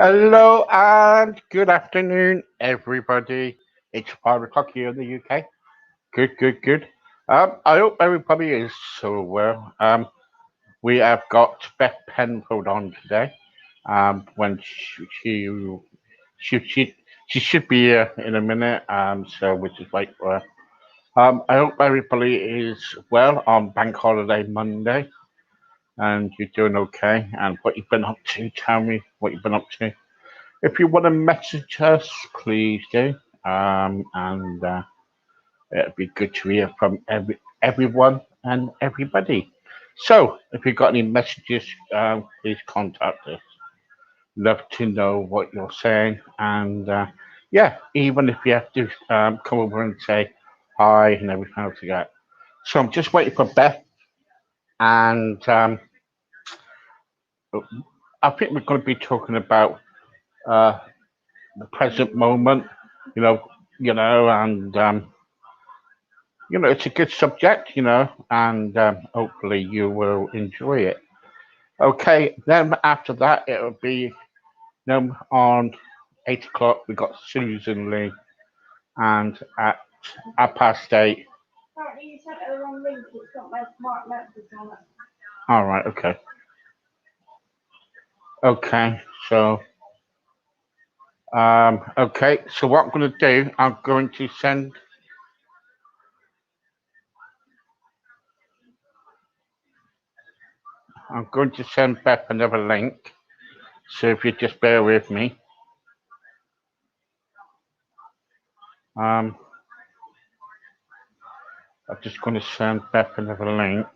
Hello and good afternoon, everybody. It's 5 o'clock here in the UK. Good, good, good. I hope everybody is so well. We have got Beth Penfold on today. When she, she should be here in a minute. So we'll just wait for her. I hope everybody is well on Bank Holiday Monday and you're doing okay. And what you've been up to, tell me what you've been up to. If you want to message us, please do. And it'd be good to hear from everyone and everybody. So, if you've got any messages, please contact us. Love to know what you're saying. And yeah, even if you have to come over and say hi and everything else like that. So, I'm just waiting for Beth. And I think we're going to be talking about uh, the present moment, you know, and it's a good subject, and hopefully you will enjoy it. Okay, then after that it'll be on 8 o'clock we got Susan Lee, and at past eight. Apparently you sent her the wrong link. It's got my smart message on it. All right. Okay. Okay. So. Okay. So what I'm going to do, I'm going to send Beth another link. So if you just bear with me. Um, I'm just going to send Beth another link.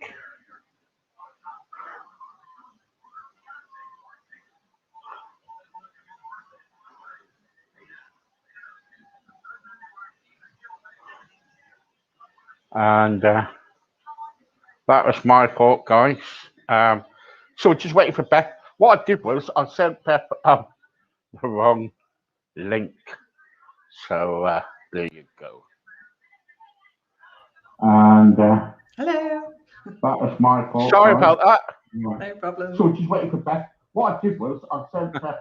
And that was my fault, guys. So just waiting for Beth. What I did was I sent Beth the wrong link. So there you go. And Hello. that was my fault. Sorry about that. No problem. So just waiting for Beth. What I did was I sent Beth.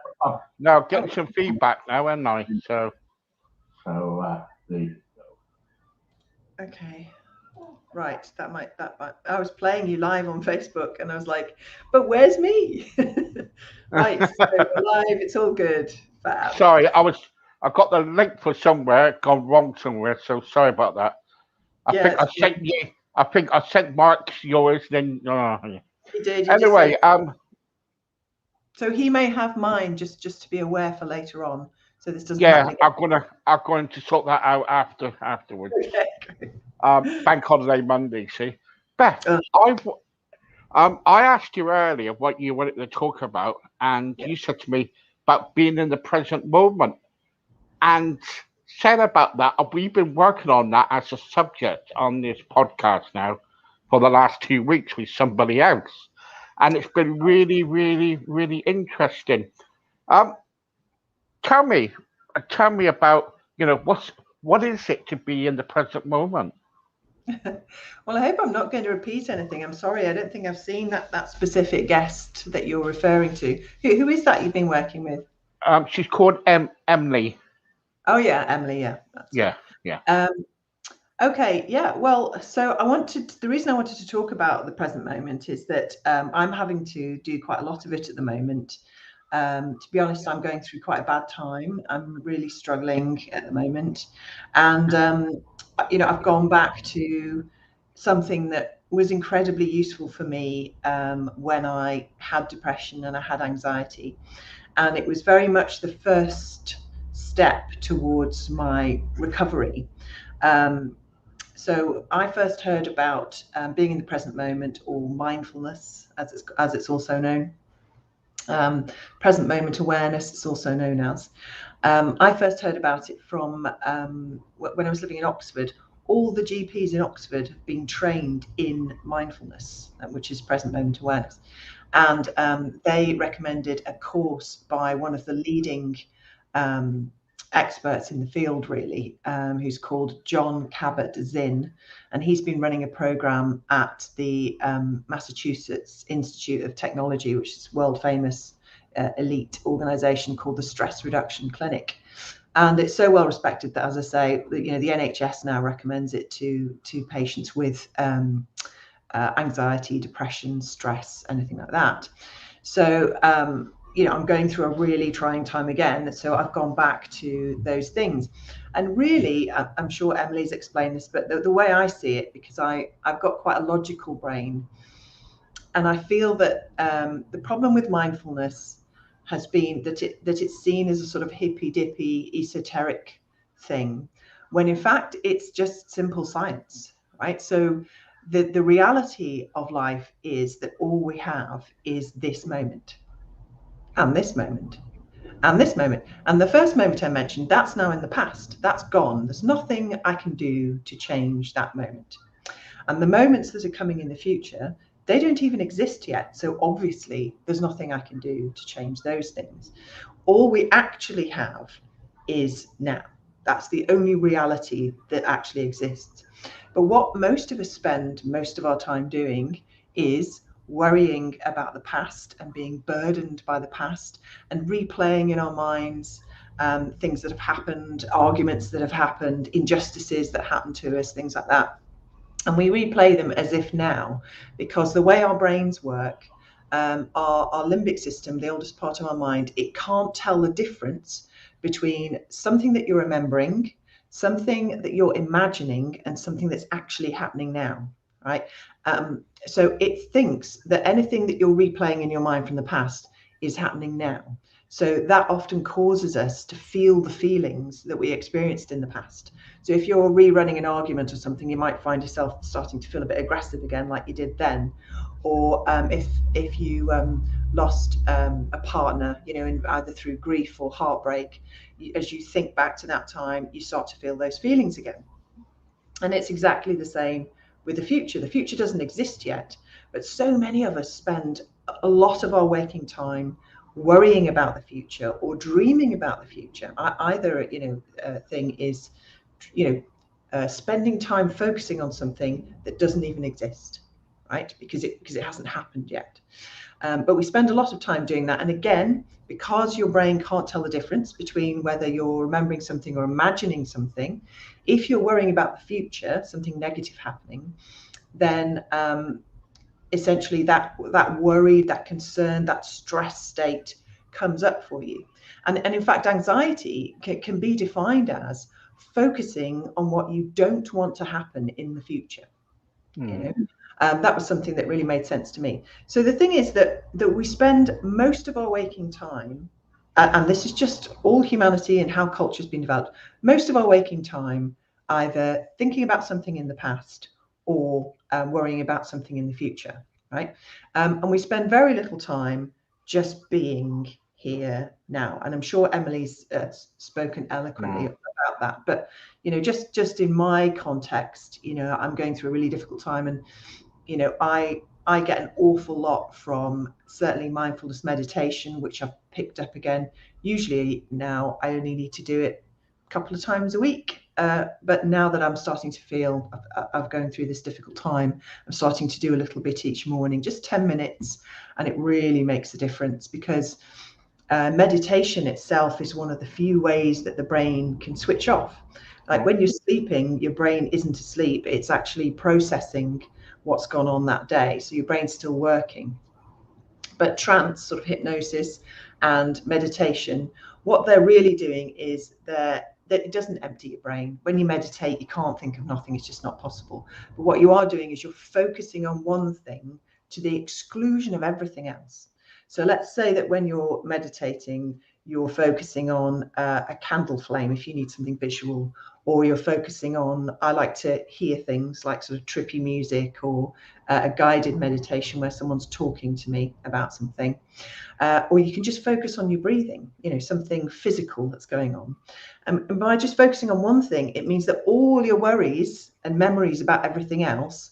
Now getting some feedback now, am I? So there you go. Okay. Right. That might. I was playing you live on Facebook, and I was like, "But where's me?" Right. So we're live. It's all good. Fab. Sorry, I got the link for somewhere, gone wrong somewhere. So sorry about that. I think I sent Mark yours. Then you did. Anyway, so he may have mine. Just to be aware for later on. So this doesn't. Yeah, I'm going to sort that out afterwards. Okay. Bank Holiday Monday. See, Beth, I asked you earlier what you wanted to talk about, and you said to me about being in the present moment, and said about that. We've been working on that as a subject on this podcast now for the last 2 weeks with somebody else, and it's been really, really, really interesting. Um, tell me, about what is it to be in the present moment? Well, I hope I'm not going to repeat anything. I'm sorry. I don't think I've seen that specific guest that you're referring to. Who is that you've been working with? She's called Emily. Oh yeah, Emily. Yeah. Yeah. Okay. Yeah. Well, so the reason I wanted to talk about the present moment is that I'm having to do quite a lot of it at the moment. To be honest, I'm going through quite a bad time. I'm really struggling at the moment, and I've gone back to something that was incredibly useful for me when I had depression and I had anxiety, and it was very much the first step towards my recovery. So I first heard about being in the present moment, or mindfulness, as it's also known. Present moment awareness, it's also known as. I first heard about it from when I was living in Oxford. All the GPs in Oxford have been trained in mindfulness, which is present moment awareness. And they recommended a course by one of the leading experts in the field, really, who's called John Kabat-Zinn, and he's been running a program at the Massachusetts Institute of Technology, which is world famous elite organization called the Stress Reduction Clinic. And it's so well respected that, as I say, the NHS now recommends it to patients with anxiety, depression, stress, anything like that. So, I'm going through a really trying time again. So I've gone back to those things. And really, I'm sure Emily's explained this, but the way I see it, because I've got quite a logical brain, and I feel that the problem with mindfulness has been that it's seen as a sort of hippy dippy esoteric thing, when in fact it's just simple science, right? So the reality of life is that all we have is this moment and this moment and this moment. And the first moment I mentioned, that's now in the past, that's gone. There's nothing I can do to change that moment. And the moments that are coming in the future, they don't even exist yet. So obviously there's nothing I can do to change those things. All we actually have is now. That's the only reality that actually exists. But what most of us spend most of our time doing is worrying about the past and being burdened by the past and replaying in our minds things that have happened, arguments that have happened, injustices that happened to us, things like that. And we replay them as if now, because the way our brains work, our limbic system, the oldest part of our mind, it can't tell the difference between something that you're remembering, something that you're imagining, and something that's actually happening now, right? So it thinks that anything that you're replaying in your mind from the past is happening now. So that often causes us to feel the feelings that we experienced in the past. So if you're rerunning an argument or something, you might find yourself starting to feel a bit aggressive again, like you did then. Or if you lost a partner, either through grief or heartbreak, as you think back to that time, you start to feel those feelings again. And it's exactly the same with the future. The future doesn't exist yet, but so many of us spend a lot of our waking time worrying about the future or dreaming about the future. Either thing is spending time focusing on something that doesn't even exist, right? Because it hasn't happened yet. But we spend a lot of time doing that. And again, because your brain can't tell the difference between whether you're remembering something or imagining something, if you're worrying about the future, something negative happening, then essentially that worry, that concern, that stress state comes up for you. And in fact, anxiety can be defined as focusing on what you don't want to happen in the future. That was something that really made sense to me. So the thing is that we spend most of our waking time, and this is just all humanity and how culture has been developed, most of our waking time either thinking about something in the past or worrying about something in the future, right? And we spend very little time just being here now. And I'm sure Emily's spoken eloquently about that. But just in my context, I'm going through a really difficult time, and I get an awful lot from certainly mindfulness meditation, which I've picked up again. Usually now I only need to do it a couple of times a week. But now that I'm starting to feel I'm going through this difficult time, I'm starting to do a little bit each morning, just 10 minutes. And it really makes a difference, because meditation itself is one of the few ways that the brain can switch off. Like when you're sleeping, your brain isn't asleep. It's actually processing what's gone on that day. So your brain's still working. But trance, sort of hypnosis and meditation, what they're really doing is that it doesn't empty your brain. When you meditate, you can't think of nothing. It's just not possible. But what you are doing is you're focusing on one thing to the exclusion of everything else. So let's say that when you're meditating, you're focusing on a candle flame, if you need something visual, or you're focusing on, I like to hear things like sort of trippy music, or a guided meditation where someone's talking to me about something. Or you can just focus on your breathing, something physical that's going on. And by just focusing on one thing, it means that all your worries and memories about everything else,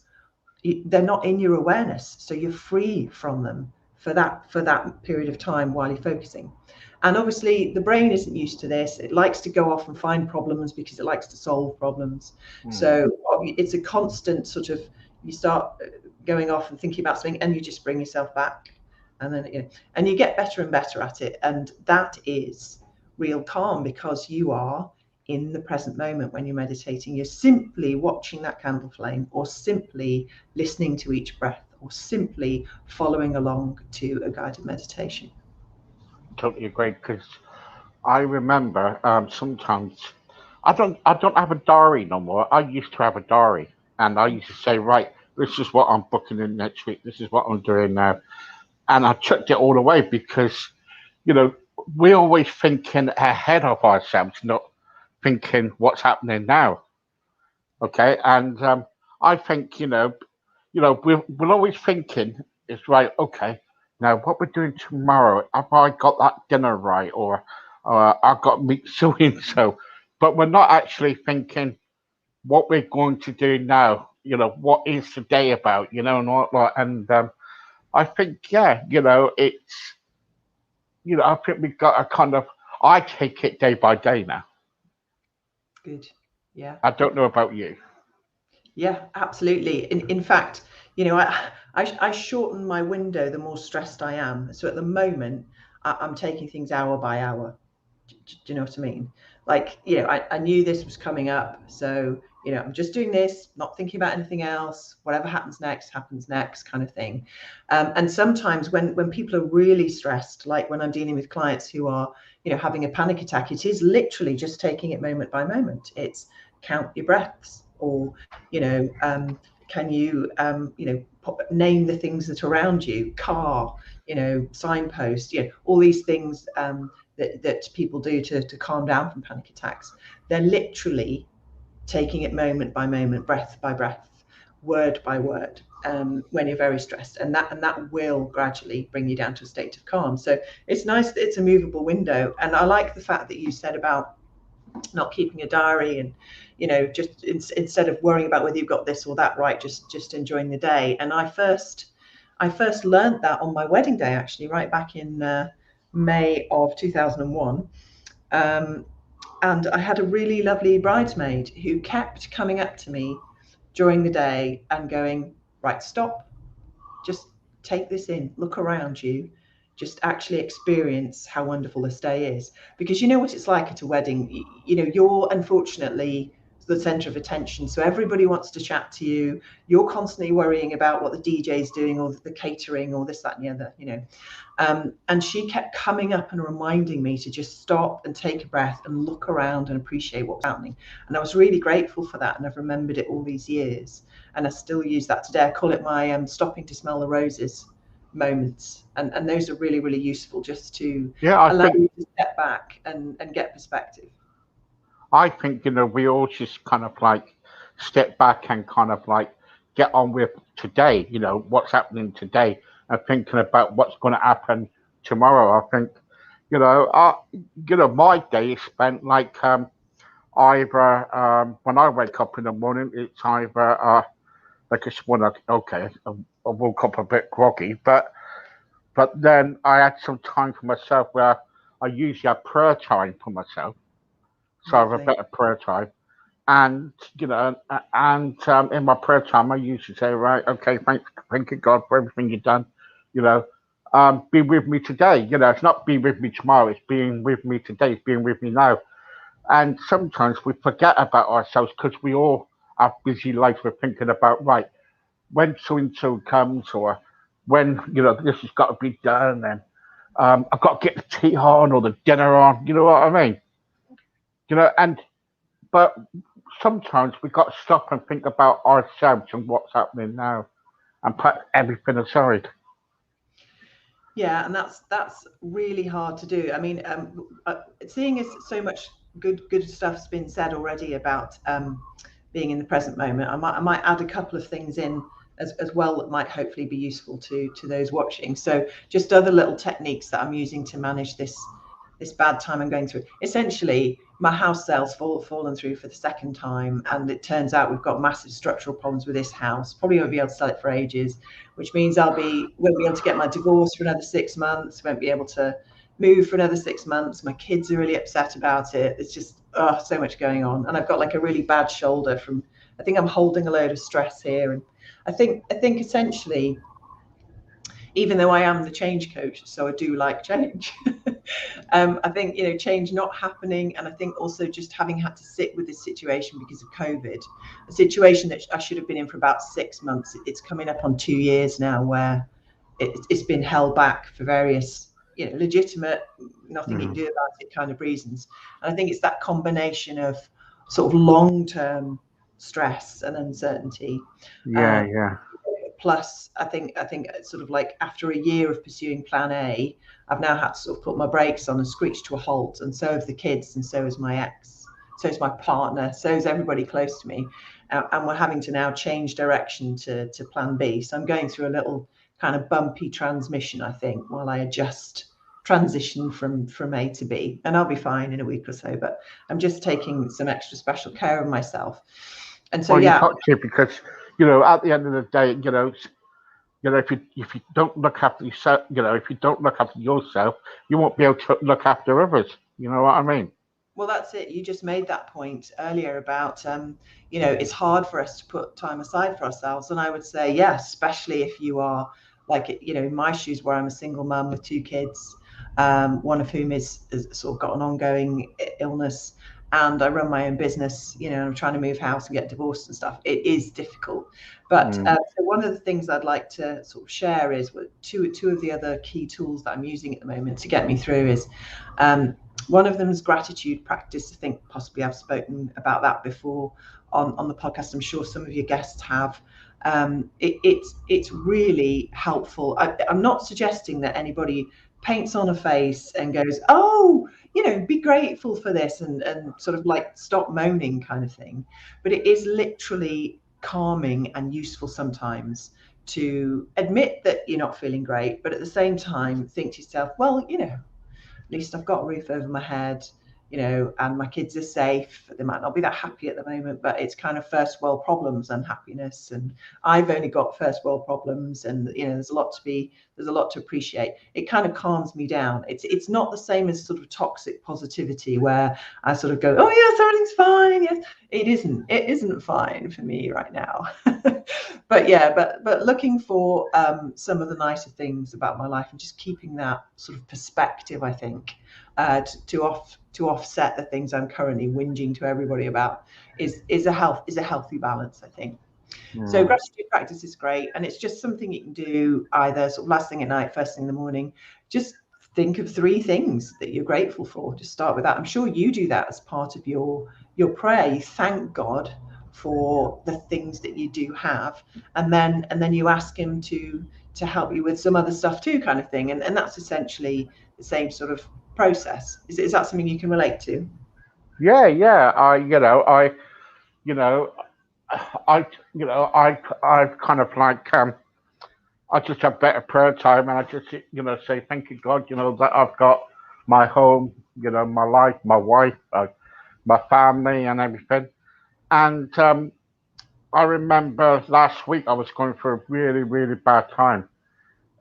they're not in your awareness. So you're free from them for that period of time while you're focusing. And obviously the brain isn't used to this. It likes to go off and find problems because it likes to solve problems. So it's a constant sort of, you start going off and thinking about something and you just bring yourself back. And then, and you get better and better at it. And that is real calm, because you are in the present moment when you're meditating. You're simply watching that candle flame, or simply listening to each breath, or simply following along to a guided meditation. Totally agree. Because I remember sometimes I don't have a diary no more. I used to have a diary, and I used to say, right, this is what I'm booking in next week. This is what I'm doing now, and I chucked it all away because you know we're always thinking ahead of ourselves, not thinking what's happening now. Okay, and I think we're always thinking it's right. Okay, now what we're doing tomorrow? Have I got that dinner right, or I've got meat so and so? But we're not actually thinking what we're going to do now. What is the day about? And all that. And I think it's I think we've got a kind of I take it day by day now. Good. Yeah. I don't know about you. Yeah, absolutely. In fact, I shorten my window the more stressed I am. So at the moment, I'm taking things hour by hour. Do you know what I mean? Like, I knew this was coming up. So, I'm just doing this, not thinking about anything else. Whatever happens next kind of thing. And sometimes when people are really stressed, like when I'm dealing with clients who are, having a panic attack, it is literally just taking it moment by moment. It's count your breaths, or, can you, name the things that are around you, car, signpost, all these things that people do to calm down from panic attacks. They're literally taking it moment by moment, breath by breath, word by word, when you're very stressed, and that will gradually bring you down to a state of calm. So it's nice that it's a movable window, and I like the fact that you said about not keeping a diary, and just instead of worrying about whether you've got this or that right, just enjoying the day. And I first learned that on my wedding day, actually, right back in May of 2001. And I had a really lovely bridesmaid who kept coming up to me during the day and going, right, stop, just take this in, look around you, just actually experience how wonderful this day is. Because you know what it's like at a wedding. You're unfortunately the center of attention, so everybody wants to chat to you. You're constantly worrying about what the DJ's doing, or the catering, or this, that, and the other. And she kept coming up and reminding me to just stop and take a breath and look around and appreciate what was happening. And I was really grateful for that, and I've remembered it all these years, and I still use that today. I call it my stopping to smell the roses moments, and those are really, really useful, just to Yeah, I allow think you to step back and get perspective. I think we all just kind of like step back and kind of like get on with today. What's happening today, and thinking about what's going to happen tomorrow. I think my day is spent like either when I wake up in the morning, it's either like it's one okay, I woke up a bit groggy, but then I had some time for myself where I usually have prayer time for myself, so I have a Lovely. bit of prayer time. And in my prayer time, I usually say, right, okay, thank you God for everything you've done. You know, be with me today. It's not be with me tomorrow. It's being with me today. It's being with me now. And sometimes we forget about ourselves because we all have busy lives. We're thinking about right when so and so comes, or when this has got to be done, and I've got to get the tea on or the dinner on. You know what I mean? And but sometimes we got to stop and think about ourselves and what's happening now, and put everything aside. Yeah, and that's really hard to do. I mean, seeing as so much good stuff's been said already about being in the present moment, I might add a couple of things in as well that might hopefully be useful to those watching. So just other little techniques that I'm using to manage this bad time I'm going through. Essentially, my house sale's fallen through for the second time, and it turns out we've got massive structural problems with this house. Probably won't be able to sell it for ages, which means won't be able to get my divorce for another 6 months. Won't be able to move for another 6 months. My kids are really upset about it. It's just so much going on, and I've got like a really bad shoulder from. I think I'm holding a load of stress here, and I think essentially, even though I am the change coach, so I do like change. I think, change not happening, and I think also just having had to sit with this situation because of COVID, a situation that I should have been in for about 6 months. It's coming up on 2 years now, where it's been held back for various, legitimate, nothing you can do about it kind of reasons. And I think it's that combination of sort of long-term stress and uncertainty. Yeah. Plus, I think sort of like after a year of pursuing Plan A, I've now had to sort of put my brakes on and screech to a halt. And so have the kids, and so is my ex, so is my partner, so is everybody close to me. And we're having to now change direction to Plan B. So I'm going through a little kind of bumpy transmission, I think, while I transition from A to B. And I'll be fine in a week or so, but I'm just taking some extra special care of myself. And so, Well, you got to, because at the end of the day, if you don't look after yourself, if you don't look after yourself, you won't be able to look after others. You know what I mean? Well, that's it. You just made that point earlier about, it's hard for us to put time aside for ourselves. And I would say, yeah, especially if you are like, in my shoes, where I'm a single mum with 2 kids, one of whom is sort of got an ongoing illness, and I run my own business, and I'm trying to move house and get divorced and stuff. It is difficult. But so one of the things I'd like to sort of share is two of the other key tools that I'm using at the moment to get me through is, one of them is gratitude practice. I think possibly I've spoken about that before on the podcast. I'm sure some of your guests have. It's really helpful. I'm not suggesting that anybody paints on a face and goes, oh, be grateful for this and sort of like stop moaning kind of thing. But it is literally calming and useful sometimes to admit that you're not feeling great, but at the same time think to yourself, well, at least I've got a roof over my head, and my kids are safe. They might not be that happy at the moment, but it's kind of first world problems and happiness. And I've only got first world problems, and there's a lot to appreciate. It kind of calms me down. It's not the same as sort of toxic positivity where I sort of go, oh yes, everything's fine. Yes, it isn't fine for me right now. but looking for some of the nicer things about my life and just keeping that sort of perspective, I think, to offset the things I'm currently whinging to everybody about is a healthy balance, I think. So gratitude practice is great, and it's just something you can do either sort of last thing at night, first thing in the morning. Just think of 3 things that you're grateful for. Just start with that. I'm sure you do that as part of your prayer. You thank God for the things that you do have, and then you ask him to help you with some other stuff too, kind of thing. And that's essentially the same sort of process. Is that something you can relate to? Yeah. I've kind of like, I just have better prayer time, and I just, say thank you, God, that I've got my home, my life, my wife, my family, and everything. And I remember last week I was going through a really, really bad time,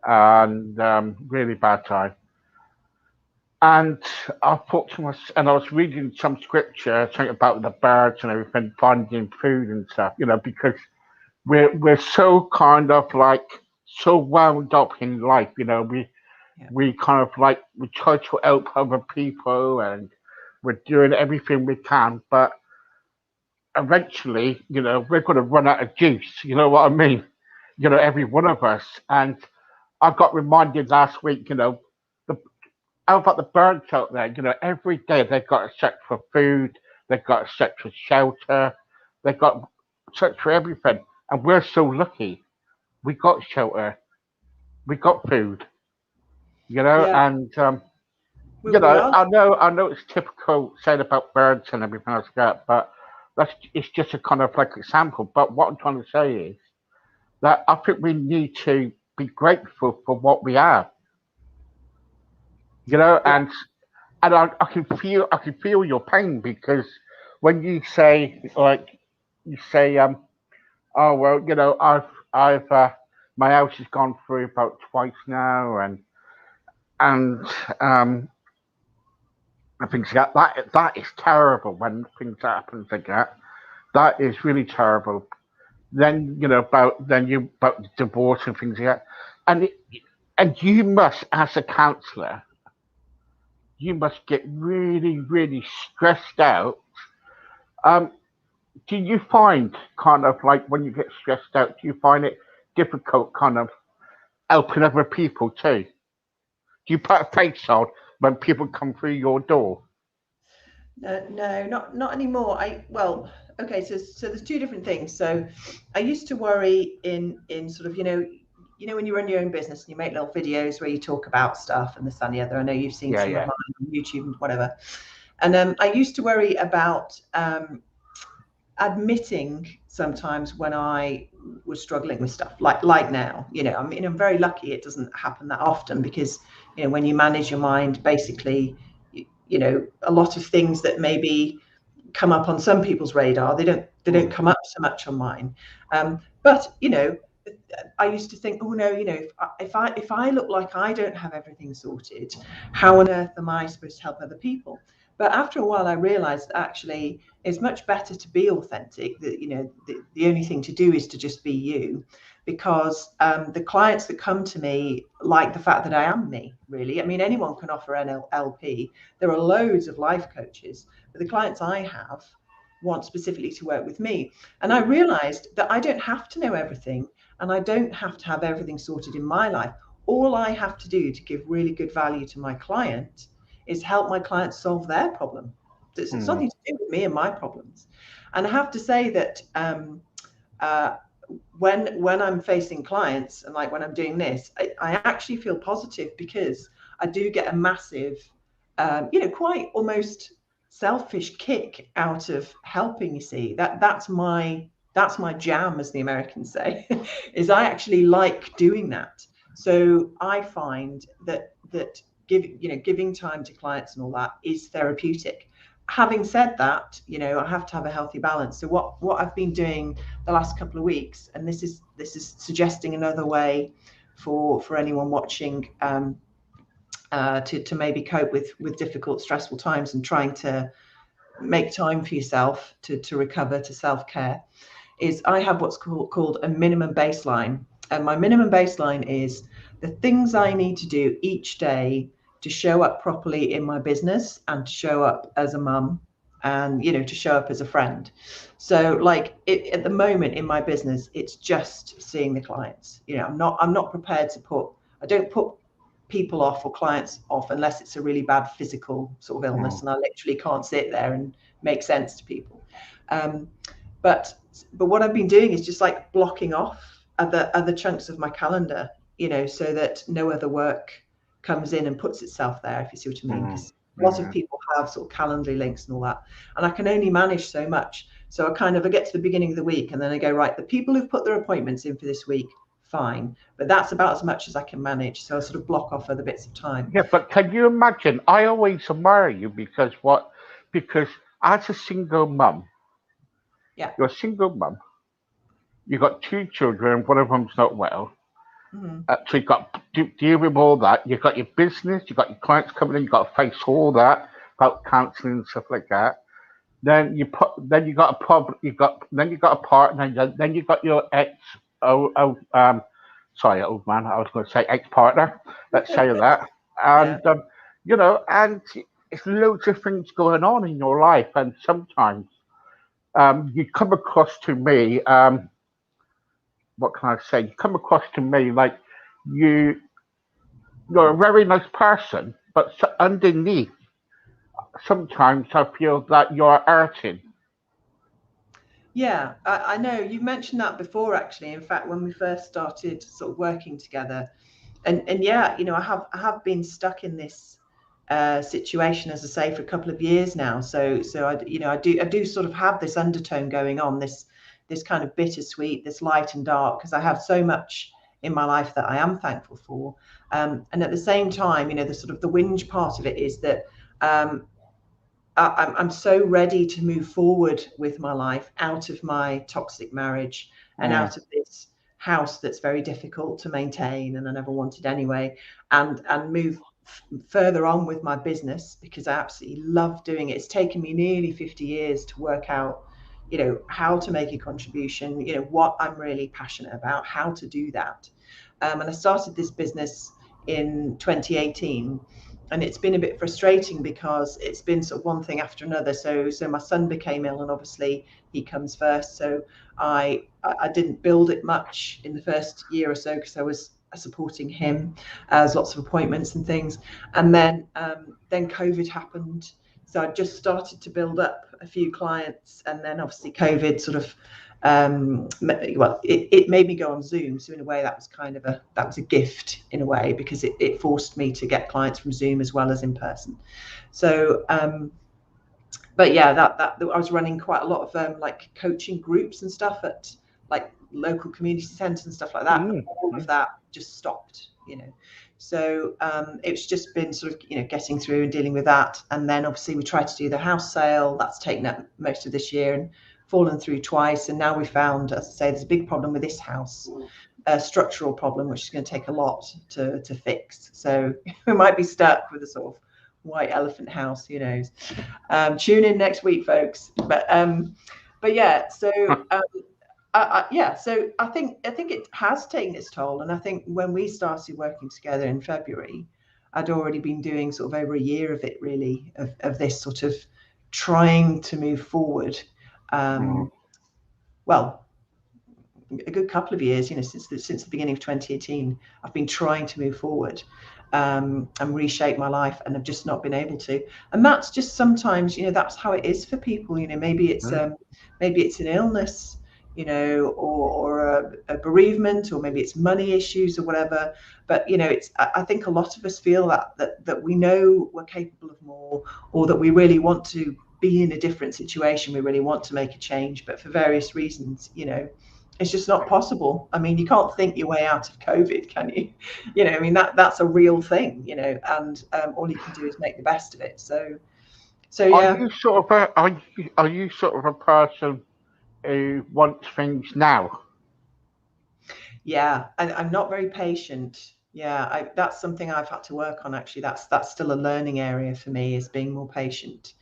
and really bad time. And I thought to myself, and I was reading some scripture talking about the birds and everything, finding food and stuff, because we're so kind of like so wound up in life, we kind of like we try to help other people, and we're doing everything we can, but eventually, we're going to run out of juice. You know what I mean? Every one of us. And I got reminded last week, the how about the birds out there? Every day they've got a search for food, they've got a search for shelter, they've got a search for everything. And we're so lucky. We got shelter, we got food, Yeah, and we are. I know it's typical saying about birds and everything like that, but it's just a kind of like example. But what I'm trying to say is that I think we need to be grateful for what we have, Yeah, and I can feel your pain, because when you say like you say oh well, I've my house has gone through about twice now, and um and things like that is terrible when things happen like that. That is really terrible. Then about divorce and things like that, and And you must, as a counsellor, you must get really, really stressed out. Um, do you find kind of like when you get stressed out, do you find it difficult kind of helping other people too? Do you put a face on when people come through your door? No, not anymore. Okay, so there's two different things. So I used to worry in sort of, when you run your own business and you make little videos where you talk about stuff and this that, and the other. I know you've seen Yeah, some of yeah. mine on YouTube and whatever. And I used to worry about admitting sometimes when I was struggling with stuff like now. I mean, I'm very lucky it doesn't happen that often because when you manage your mind, basically, a lot of things that maybe come up on some people's radar, they don't come up so much on mine. But I used to think, oh no, if I look like I don't have everything sorted, how on earth am I supposed to help other people? But after a while, I realized that actually it's much better to be authentic. That the only thing to do is to just be you, because the clients that come to me like the fact that I am me. Really, I mean, anyone can offer NLP. There are loads of life coaches, but the clients I have want specifically to work with me. And I realized that I don't have to know everything, and I don't have to have everything sorted in my life. All I have to do to give really good value to my client is help my clients solve their problem. It's Mm, nothing to do with me and my problems. And I have to say that uh, when I'm facing clients and like when I'm doing this, I actually feel positive because I do get a massive, quite almost selfish kick out of helping. You see, that's my jam, as the Americans say, is I actually like doing that. So I find that giving time to clients and all that is therapeutic. Having said that, I have to have a healthy balance. So what I've been doing the last couple of weeks, and this is suggesting another way for anyone watching, to maybe cope with difficult, stressful times and trying to make time for yourself to recover, to self-care, is I have what's called a minimum baseline. And my minimum baseline is the things I need to do each day to show up properly in my business and to show up as a mum and to show up as a friend. So like at the moment in my business, it's just seeing the clients. I'm not prepared to I don't put people off or clients off unless it's a really bad physical sort of illness mm, and I literally can't sit there and make sense to people. um, but what I've been doing is just like blocking off other chunks of my calendar, so that no other work comes in and puts itself there, if you see what I mean. mm, Because a lot of yeah. people have sort of Calendly links and all that, and I can only manage so much. So I get to the beginning of the week and then I go, right, the people who've put their appointments in for this week, fine, but that's about as much as I can manage. So I sort of block off other bits of time. Yeah, but can you imagine? I always admire you because what? Because as a single mum, Yeah. you're a single mum. You got two children. One of them's not well. Hmm. So you've got to deal with all that. You've got your business. You've got your clients coming in. You've got to face all that about counselling and stuff like that. Then you got a problem. You got a partner. Then you got your ex. Oh, oh, sorry, old man. I was going to say ex partner. Let's say that. Yeah. And and it's loads of things going on in your life, and sometimes you come across to me. What can I say? You come across to me like you you're a very nice person, but underneath, sometimes I feel that you're hurting. Yeah, I know you've mentioned that before, actually. In fact, when we first started sort of working together, and yeah, I have been stuck in this situation, as I say, for a couple of years now. So I do sort of have this undertone going on, this kind of bittersweet, this light and dark, because I have so much in my life that I am thankful for, and at the same time, the sort of the whinge part of it is that. I'm so ready to move forward with my life out of my toxic marriage and Mm, out of this house that's very difficult to maintain and I never wanted anyway, and move further on with my business because I absolutely love doing it. It's taken me nearly 50 years to work out, how to make a contribution, what I'm really passionate about, how to do that. And I started this business in 2018. And it's been a bit frustrating because it's been sort of one thing after another. So my son became ill, and obviously he comes first. So I didn't build it much in the first year or so because I was supporting him as lots of appointments and things. And then COVID happened. So I just started to build up a few clients, and then obviously COVID sort of it made me go on Zoom. So in a way, that was a gift in a way, because it forced me to get clients from Zoom as well as in person. So, but yeah, that I was running quite a lot of like coaching groups and stuff at like local community centres and stuff like that. But all of that just stopped, So it's just been sort of getting through and dealing with that. And then obviously we tried to do the house sale. That's taken up most of this year and fallen through twice. And now we found, as I say, there's a big problem with this house, a structural problem, which is going to take a lot to fix. So we might be stuck with a sort of white elephant house, who knows. Tune in next week, folks. But yeah, so so I think it has taken its toll. And I think when we started working together in February, I'd already been doing sort of over a year of it, really, of this sort of trying to move forward. Well, a good couple of years, since the beginning of 2018, I've been trying to move forward and reshape my life, and I've just not been able to. And that's just sometimes, that's how it is for people. Maybe it's an illness, or a bereavement, or maybe it's money issues or whatever. But I think a lot of us feel that we know we're capable of more, or that we really want to be in a different situation. We really want to make a change, but for various reasons, it's just not possible. I mean, you can't think your way out of COVID, can you? I mean, that's a real thing, and all you can do is make the best of it. So yeah. Are you sort of a person who wants things now? Yeah, I'm not very patient. Yeah, that's something I've had to work on, actually. That's still a learning area for me, is being more patient.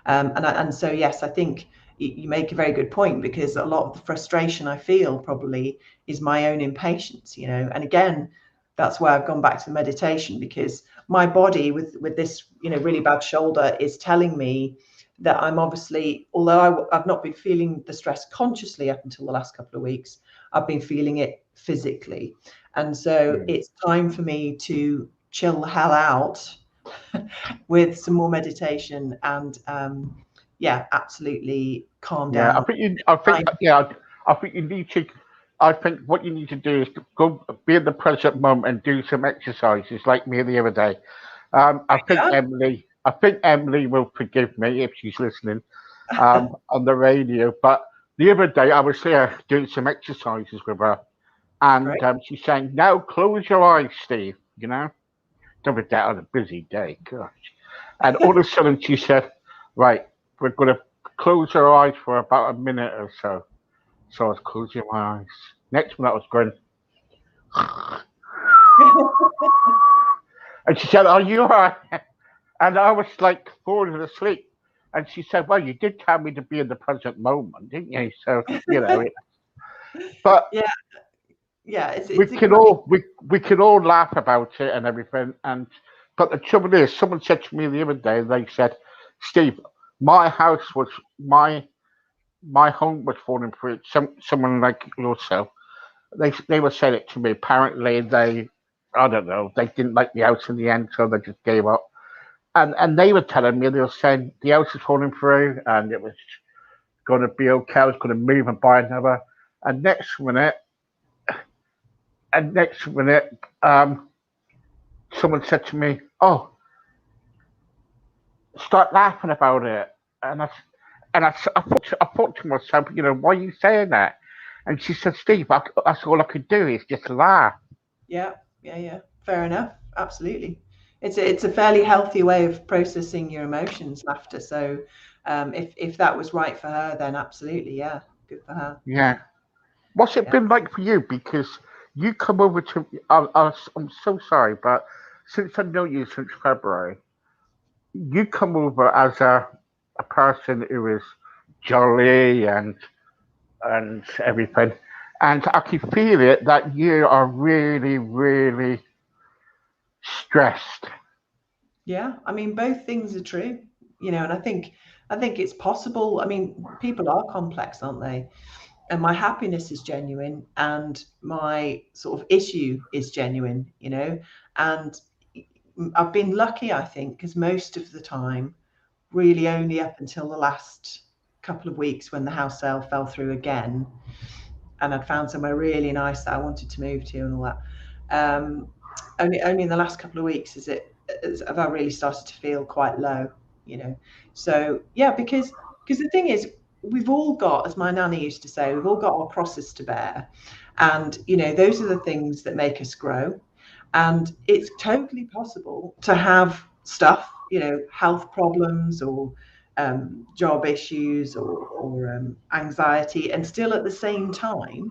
And so yes, I think you make a very good point, because a lot of the frustration I feel probably is my own impatience, And again, that's why I've gone back to the meditation, because my body with this, really bad shoulder is telling me that I'm obviously, although I've not been feeling the stress consciously up until the last couple of weeks, I've been feeling it physically. And so it's time for me to chill the hell out with some more meditation and absolutely calm down. I think you need to. I think what you need to do is to go be in the present moment and do some exercises, like me the other day. I think Emily will forgive me if she's listening on the radio. But the other day I was there doing some exercises with her, and she's saying, "Now close your eyes, Steve." Don't forget on a busy day, gosh. And all of a sudden she said, "Right, we're going to close our eyes for about a minute or so." So I was closing my eyes. Next minute I was going, and she said, "Are you all right?" And I was like falling asleep. And she said, "Well, you did tell me to be in the present moment, didn't you?" So but we can all laugh about it and everything. But the trouble is, someone said to me the other day, they said, "Steve, my home was falling through." Someone like yourself, they were saying it to me. Apparently, I don't know, they didn't like the house in the end, so they just gave up. And they were telling me, they were saying the house was falling through, and it was going to be okay. I was going to move and buy another. And next minute, someone said to me, "Oh, start laughing about it." I thought to myself, why are you saying that? And she said, "Steve, that's all I could do is just laugh." Yeah. Fair enough. Absolutely. It's a fairly healthy way of processing your emotions, laughter. So if that was right for her, then absolutely, yeah, good for her. Yeah. What's it been like for you? Because you come over to, I'm so sorry, but since I know you since February, you come over as a person who is jolly and everything. And I can feel it that you are really, really stressed. Yeah, I mean, both things are true, and I think it's possible. I mean, people are complex, aren't they? And my happiness is genuine, and my sort of issue is genuine, and I've been lucky, I think, because most of the time, really only up until the last couple of weeks when the house sale fell through again, and I'd found somewhere really nice that I wanted to move to and all that. Only in the last couple of weeks have I really started to feel quite low, So yeah, because the thing is, we've all got, as my nanny used to say, we've all got our crosses to bear, and those are the things that make us grow. And it's totally possible to have stuff, health problems or job issues or anxiety, and still at the same time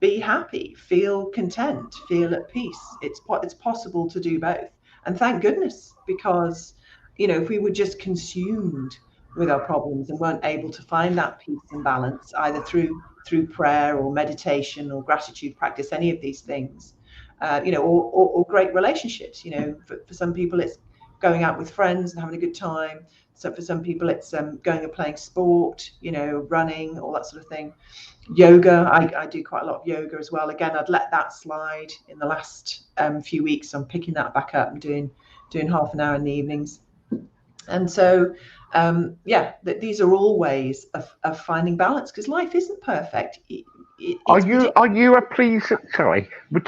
be happy, feel content, feel at peace. It's possible to do both, and thank goodness, because if we were just consumed with our problems and weren't able to find that peace and balance either through prayer or meditation or gratitude practice, any of these things, or great relationships. For some people it's going out with friends and having a good time. So for some people it's going and playing sport, running, all that sort of thing. Yoga, I do quite a lot of yoga as well. Again, I'd let that slide in the last few weeks. I'm picking that back up and doing half an hour in the evenings. And so these are all ways of finding balance, because life isn't perfect. Are you a pleaser? Sorry, we're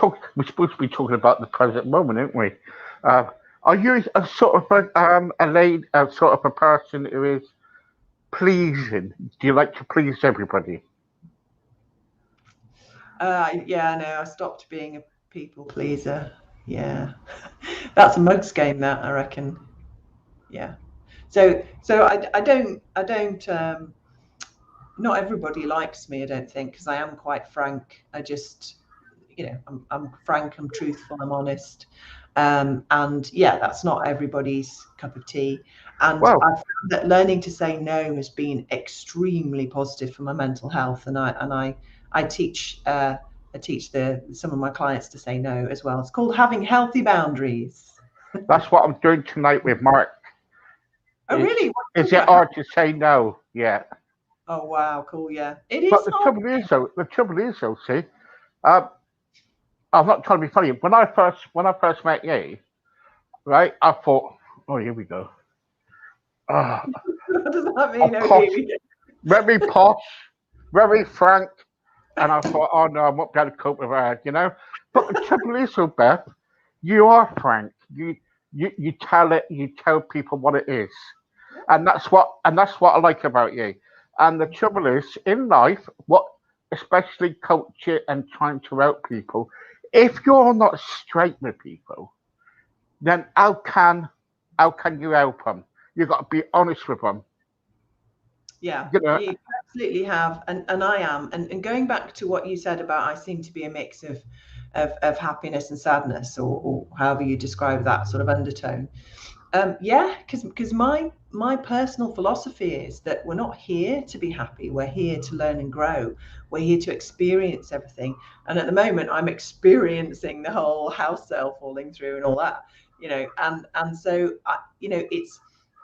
supposed to be talking about the present moment, aren't we? Are you a sort of a sort of a person who is pleasing? Do you like to please everybody? Yeah, no, I stopped being a people pleaser. Yeah, that's a mugs game, that, I reckon. Yeah. So I don't not everybody likes me, I don't think, because I am quite frank. I just, I'm frank, I'm truthful, I'm honest. And yeah, that's not everybody's cup of tea. And Well, I've found that learning to say no has been extremely positive for my mental health. And I teach some of my clients to say no as well. It's called having healthy boundaries. that's what I'm doing tonight with Mark. Oh, really? Is it hard to say no? Yeah. Oh, wow, cool, yeah. It But is the hard. trouble is though, see, um, I'm not trying to be funny. When I first met you, right, I thought, oh, here we go. What does that A mean? Oh, posh, here we go. very posh, very frank, and I thought, oh no, I'm not going to cope with that. But the trouble is, though, Beth, you are frank. You tell it. You tell people what it is, and that's what I like about you. And the trouble is, in life, especially culture and trying to help people, if you're not straight with people, then how can you help them? You've got to be honest with them. Yeah, You know, you absolutely have, and I am. And going back to what you said about, I seem to be a mix of happiness and sadness, or however you describe that sort of undertone. Yeah, because my personal philosophy is that we're not here to be happy. We're here to learn and grow. We're here to experience everything. And at the moment, I'm experiencing the whole house sale falling through and all that. And so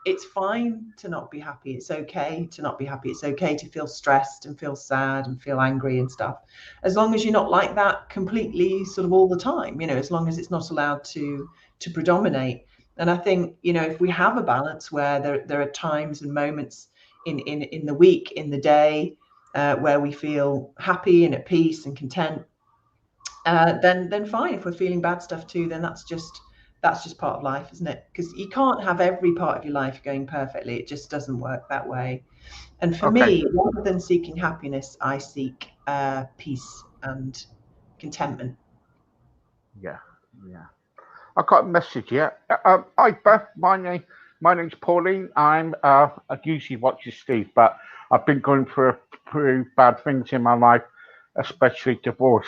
it's fine to not be happy. It's okay to not be happy. It's okay to feel stressed and feel sad and feel angry and stuff, as long as you're not like that completely sort of all the time. As long as it's not allowed to predominate. And I think, if we have a balance where there are times and moments in the week, in the day, where we feel happy and at peace and content, then fine. If we're feeling bad stuff too, then that's just part of life, isn't it? Because you can't have every part of your life going perfectly. It just doesn't work that way. And for okay, me, rather than seeking happiness, I seek peace and contentment. yeah, yeah. I got a message here. Hi Beth, my name's Pauline. I usually watch Steve, but I've been going through bad things in my life, especially divorce.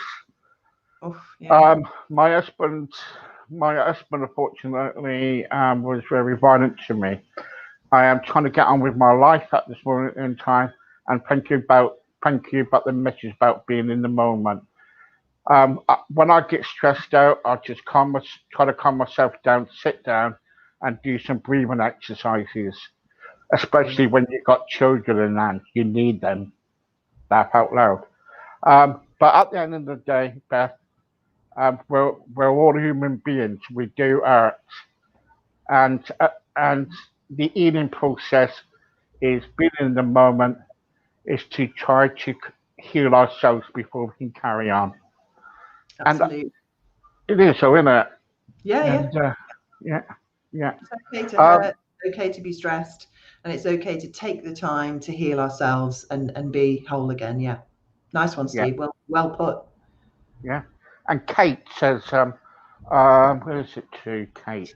Oh, yeah. My husband unfortunately was very violent to me. I am trying to get on with my life at this moment in time, and thank you about the message about being in the moment. When I get stressed out, I just try to calm myself down, sit down, and do some breathing exercises. Especially Brilliant. when you've got children in hand, you need them. Laugh out loud. But at the end of the day, Beth, we're all human beings. We do hurt, and the healing process is being in the moment. Is to try to heal ourselves before we can carry on. And Absolutely. it is so, isn't it? Yeah, yeah. And yeah, yeah. It's okay to Um, hurt, it's okay to be stressed, and it's okay to take the time to heal ourselves and be whole again. Yeah. Nice one, yeah, Steve. Well put. yeah. And Kate says, where is it to Kate?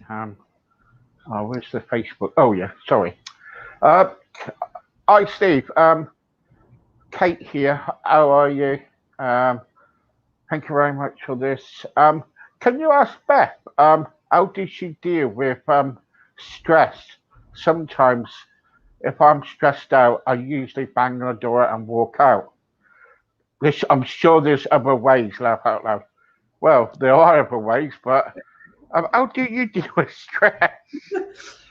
Where's the Facebook? Oh yeah, sorry. Uh, hi Steve. Kate here. How are you? Um, thank you very much for this. Can you ask Beth? How does she deal with stress? Sometimes, if I'm stressed out, I usually bang on the door and walk out. I'm sure there's other ways. Laugh out loud. Well, there are other ways, but how do you deal with stress?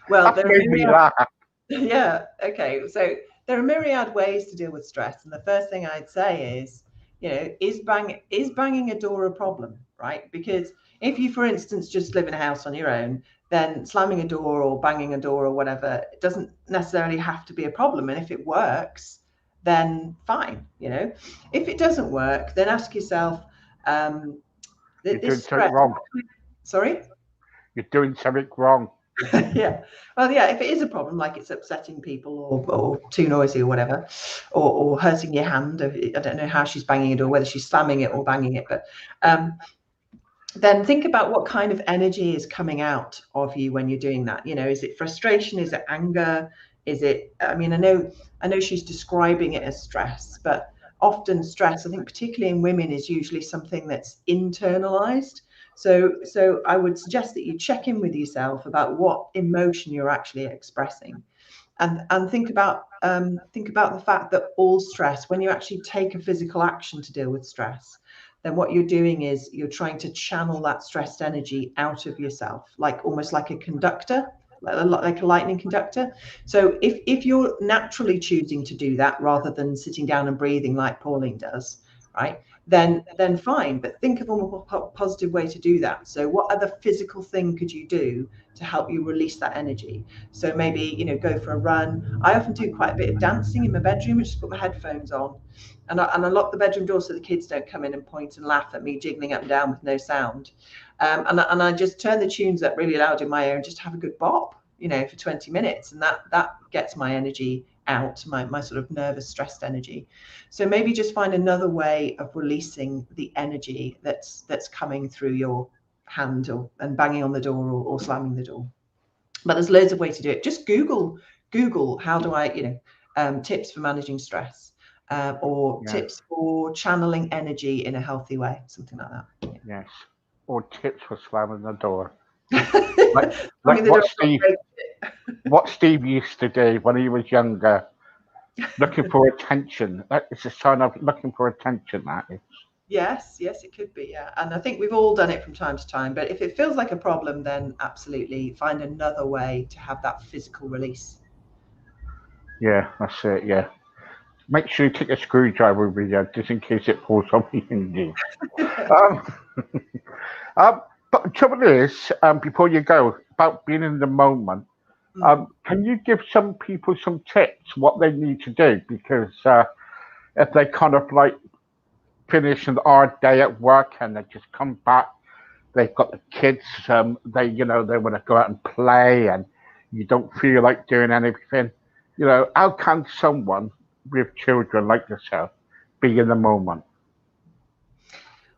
Well, That's there are made me myriad. laugh. Yeah. Okay. So there are myriad ways to deal with stress, and the first thing I'd say is, is banging a door a problem, right? Because if you, for instance, just live in a house on your own, then slamming a door or banging a door or whatever, it doesn't necessarily have to be a problem. And if it works, then fine. If it doesn't work, then ask yourself, um, You're that doing this something stress. wrong. Sorry. You're doing something wrong. Yeah. Well, yeah, if it is a problem, like it's upsetting people or too noisy or whatever, or hurting your hand, I don't know how she's banging it or whether she's slamming it or banging it, but um, then think about what kind of energy is coming out of you when you're doing that. Is it frustration? Is it anger? Is it, I mean, I know she's describing it as stress, but often stress, I think particularly in women, is usually something that's internalized. So I would suggest that you check in with yourself about what emotion you're actually expressing, and think about the fact that all stress, when you actually take a physical action to deal with stress, then what you're doing is you're trying to channel that stressed energy out of yourself, like almost like a conductor, like a lightning conductor. So if you're naturally choosing to do that rather than sitting down and breathing like Pauline does, right, then fine. But think of a more positive way to do that. So what other physical thing could you do to help you release that energy? So maybe, go for a run. I often do quite a bit of dancing in my bedroom. I just put my headphones on, and I lock the bedroom door so the kids don't come in and point and laugh at me jiggling up and down with no sound. And I just turn the tunes up really loud in my ear and just have a good bop, for 20 minutes. And that gets my energy out, my sort of nervous, stressed energy. So maybe just find another way of releasing the energy that's coming through your hand, and banging on the door, or slamming the door. But there's loads of ways to do it. Just Google how do I, tips for managing stress, or Yes, tips for channeling energy in a healthy way, something like that. yes. Or tips for slamming the door. Like, Yeah. like Slamming the door is not great. what Steve used to do when he was younger, looking for attention. That is a sign of looking for attention. That is. Yes, yes, it could be. Yeah. And I think we've all done it from time to time. But if it feels like a problem, then absolutely find another way to have that physical release. Yeah, that's it. Yeah. Make sure you take a screwdriver with you just in case it falls off your hinges. Um, um, but the trouble is, before you go, about being in the moment, Mm. can you give some people some tips what they need to do? Because if they kind of like finish an hard day at work and they just come back, they've got the kids, they want to go out and play, and you don't feel like doing anything. How can someone with children like yourself be in the moment?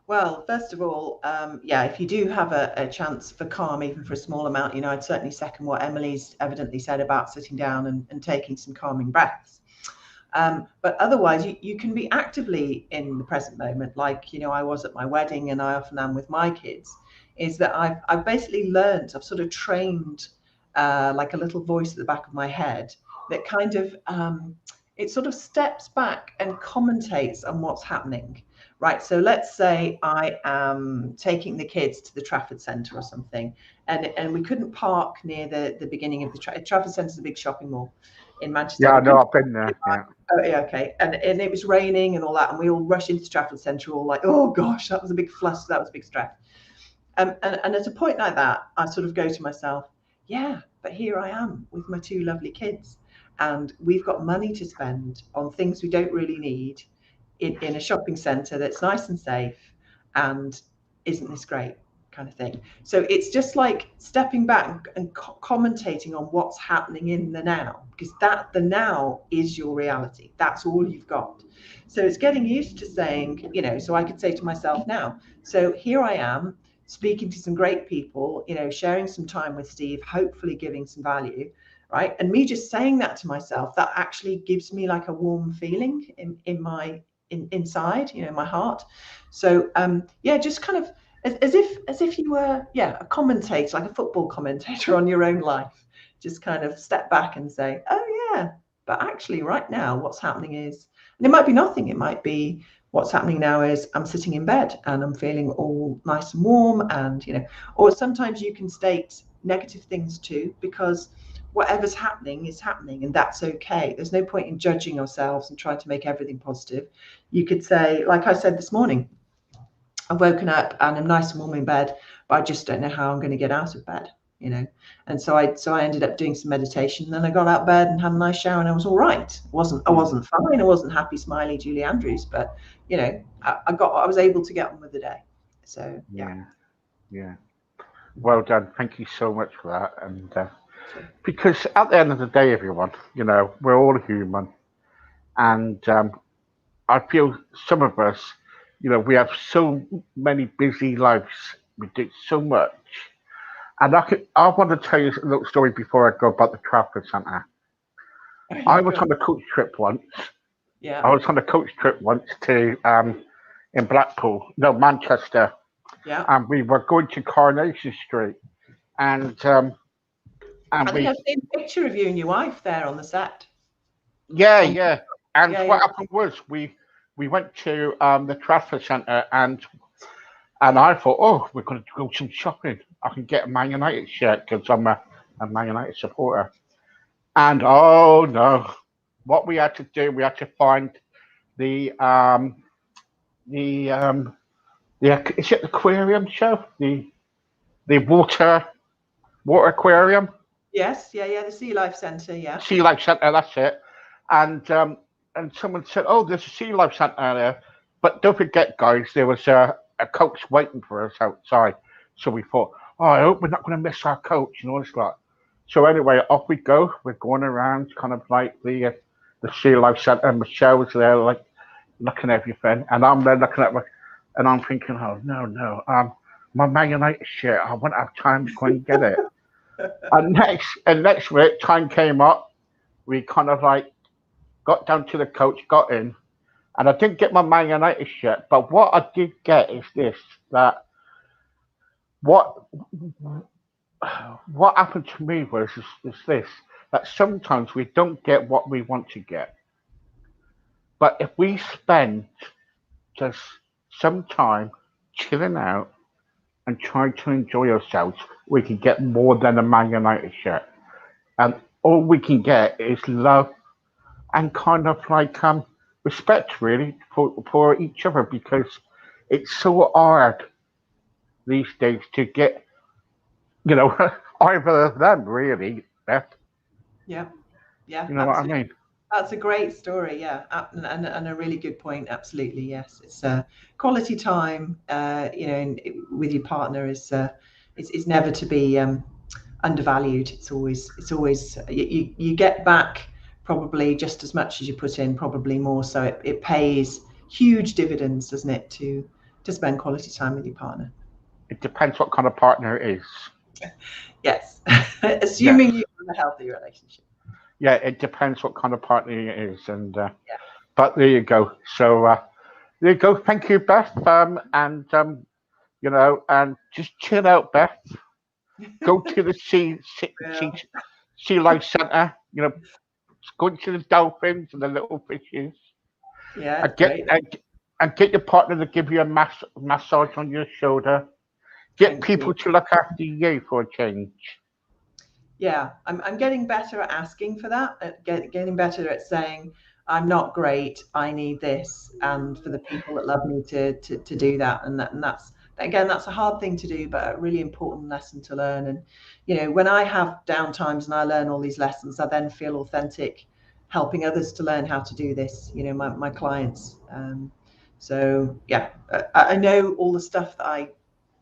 Well, first of all, yeah, if you do have a chance for calm, even for a small amount, I'd certainly second what Emily's evidently said about sitting down and taking some calming breaths. But otherwise, you can be actively in the present moment, like, I was at my wedding, and I often am with my kids, is that I've basically learned, I've sort of trained, like a little voice at the back of my head that kind of, it sort of steps back and commentates on what's happening, right, so let's say I am taking the kids to the Trafford Centre or something, and we couldn't park near the beginning of the Trafford Centre is a big shopping mall in Manchester. Yeah, I We know. couldn't. I've been there. Yeah. Oh, yeah, okay. And it was raining and all that, and we all rushed into Trafford Centre, all like, oh gosh, that was a big fuss, that was a big stress. And at a point like that, I sort of go to myself, yeah, but here I am with my two lovely kids, and we've got money to spend on things we don't really need in a shopping centre that's nice and safe, and isn't this great, kind of thing. So it's just like stepping back and commentating on what's happening in the now, because the now is your reality. That's all you've got. So it's getting used to saying, so I could say to myself now, so here I am speaking to some great people, sharing some time with Steve, hopefully giving some value, right? And me just saying that to myself, that actually gives me like a warm feeling inside, my heart. So just kind of as if you were a commentator, like a football commentator on your own life. Just kind of step back and say, oh yeah, but actually right now what's happening is, and it might be nothing, it might be what's happening now is I'm sitting in bed and I'm feeling all nice and warm, and or sometimes you can state negative things too, because whatever's happening is happening, and that's okay. There's no point in judging ourselves and trying to make everything positive. You could say, like I said this morning, I've woken up and I'm nice and warm in bed, but I just don't know how I'm going to get out of bed, And so I ended up doing some meditation. Then I got out of bed and had a nice shower, and I was all right. I wasn't fine. I wasn't happy, smiley Julie Andrews, but I was able to get on with the day. So yeah. Well done. Thank you so much for that. And because at the end of the day, everyone, we're all human, and I feel some of us, we have so many busy lives. We do so much. And I want to tell you a little story before I go about the Trafford Centre. I was on a coach trip once. Yeah. I was on a coach trip once to in Blackpool, no, Manchester. Yeah. And we were going to Coronation Street. And I think I've seen a picture of you and your wife there on the set. Yeah. And what happened was we went to the Trafford Centre, and I thought, oh, we're going to go some shopping. I can get a Man United shirt because I'm a Man United supporter. And oh no, what we had to do, we had to find the is it the aquarium show? The water aquarium? Yes, the Sea Life Centre, yeah. Sea Life Centre, that's it. And someone said, oh, there's a Sea Life Centre there. But don't forget, guys, there was a coach waiting for us outside. So we thought, oh, I hope we're not going to miss our coach and all this like. So anyway, off we go. We're going around kind of like the Sea Life Centre. Michelle's there, like looking at everything, and I'm there looking at and I'm thinking, oh no, my Man United shirt. I won't have time to go and get it. and next week, time came up. We kind of like got down to the coach, got in, and I didn't get my Man United shirt. But what I did get is this: that what happened to me was this: that sometimes we don't get what we want to get, but if we spend just some time chilling out and trying to enjoy ourselves, we can get more than a Man United shirt, and all we can get is love and kind of like respect really for each other, because it's so hard these days to get either of them really, Beth. Yeah. You know what I mean? That's a great story, yeah, and a really good point. Absolutely, yes. It's quality time, with your partner is never to be undervalued. It's always you get back probably just as much as you put in, probably more. So it pays huge dividends, doesn't it, to spend quality time with your partner. It depends what kind of partner it is. Yes, assuming you have a healthy relationship. Yeah, it depends what kind of partner it is, and but there you go. So there you go. Thank you, Beth. And and just chill out, Beth. Go to the sea life centre. Go to the dolphins and the little fishes. Yeah, and get your partner to give you a massage on your shoulder. Get Thank people you. to look after you for a change. Yeah, I'm getting better at asking for that, getting better at saying, I'm not great, I need this, and for the people that love me to do that. And that's, again, that's a hard thing to do, but a really important lesson to learn. And, you know, when I have down times and I learn all these lessons, I then feel authentic helping others to learn how to do this, you know, my clients. So yeah, I know all the stuff that I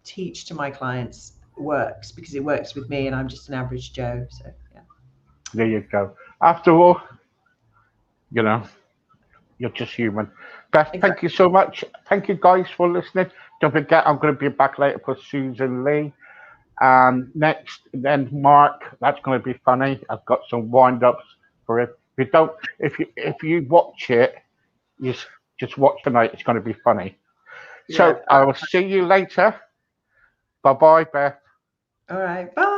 teach to my clients works because it works with me, and I'm just an average Joe. So yeah. There you go. After all, you know, you're just human. Beth, thank you Exactly. so much. Thank you guys for listening. Don't forget, I'm going to be back later for Susan Lee. Next, then Mark. That's going to be funny. I've got some wind-ups for it. If you watch it, you just watch tonight. It's going to be funny. Yeah. So I will see you later. Bye bye, Beth. All right. Bye.